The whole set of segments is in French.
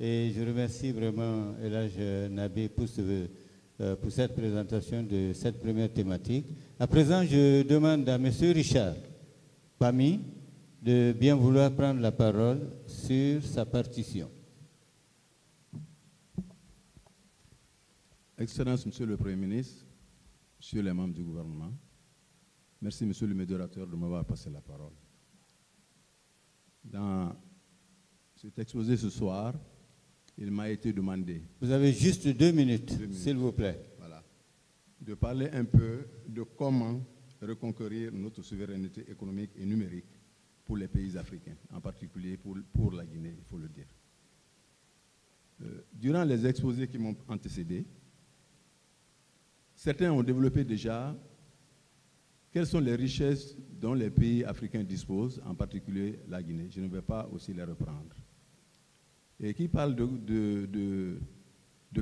Et je remercie vraiment Elhadj Nabi pour cette présentation de cette première thématique. À présent, je demande à M. Richard Pamy de bien vouloir prendre la parole sur sa partition. Excellence, Monsieur le Premier ministre, Monsieur les membres du gouvernement, merci Monsieur le modérateur de m'avoir passé la parole. Dans cet exposé ce soir, il m'a été demandé. Vous avez juste 2 minutes, s'il vous plaît. Voilà. De parler un peu de comment reconquérir notre souveraineté économique et numérique pour les pays africains, en particulier pour la Guinée, il faut le dire. Durant les exposés qui m'ont antécédé, certains ont développé déjà quelles sont les richesses dont les pays africains disposent, en particulier la Guinée. Je ne vais pas aussi les reprendre. Et qui parle de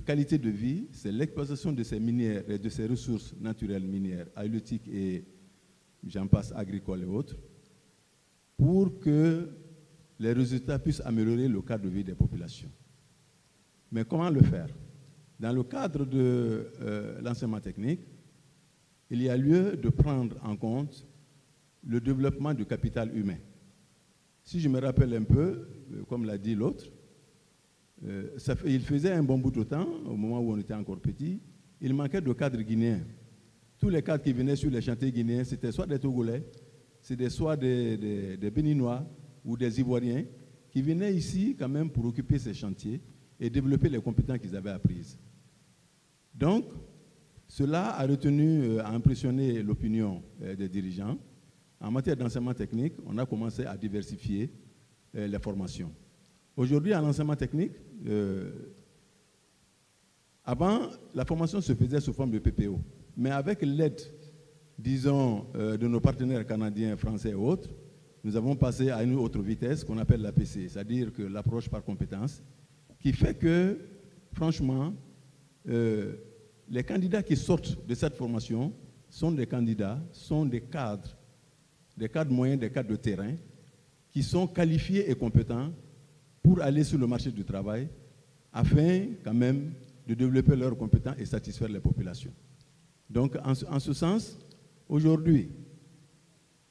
qualité de vie, c'est l'exploitation de ces minières et de ces ressources naturelles minières, halieutiques et j'en passe, agricoles et autres, pour que les résultats puissent améliorer le cadre de vie des populations. Mais comment le faire? Dans le cadre de l'enseignement technique, il y a lieu de prendre en compte le développement du capital humain. Si je me rappelle un peu, comme l'a dit l'autre, il faisait un bon bout de temps, au moment où on était encore petit, il manquait de cadres guinéens. Tous les cadres qui venaient sur les chantiers guinéens, c'était soit des Togolais, c'était soit des Béninois ou des Ivoiriens qui venaient ici quand même pour occuper ces chantiers et développer les compétences qu'ils avaient apprises. Donc, cela a impressionné l'opinion des dirigeants. En matière d'enseignement technique, on a commencé à diversifier les formations. Aujourd'hui, à l'enseignement technique, avant, la formation se faisait sous forme de PPO. Mais avec l'aide, disons, de nos partenaires canadiens, français et autres, nous avons passé à une autre vitesse qu'on appelle l'APC, c'est-à-dire que l'approche par compétence, qui fait que, franchement, les candidats qui sortent de cette formation sont des candidats, sont des cadres moyens, des cadres de terrain, qui sont qualifiés et compétents pour aller sur le marché du travail, afin quand même de développer leurs compétences et satisfaire les populations. Donc, en ce sens, aujourd'hui,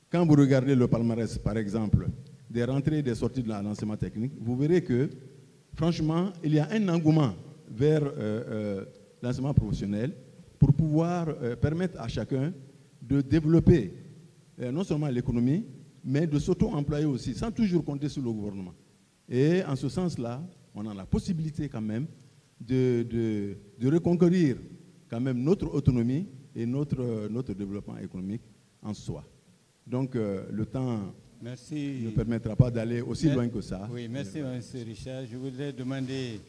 quand vous regardez le palmarès, par exemple, des rentrées et des sorties de l'enseignement technique, vous verrez que, franchement, il y a un engouement vers l'enseignement professionnel pour pouvoir permettre à chacun de développer non seulement l'économie, mais de s'auto-employer aussi, sans toujours compter sur le gouvernement. Et en ce sens-là, on a la possibilité quand même de reconquérir quand même notre autonomie et notre développement économique en soi. Donc le temps ne permettra pas d'aller aussi loin que ça. Oui, merci M. Richard. Je voudrais demander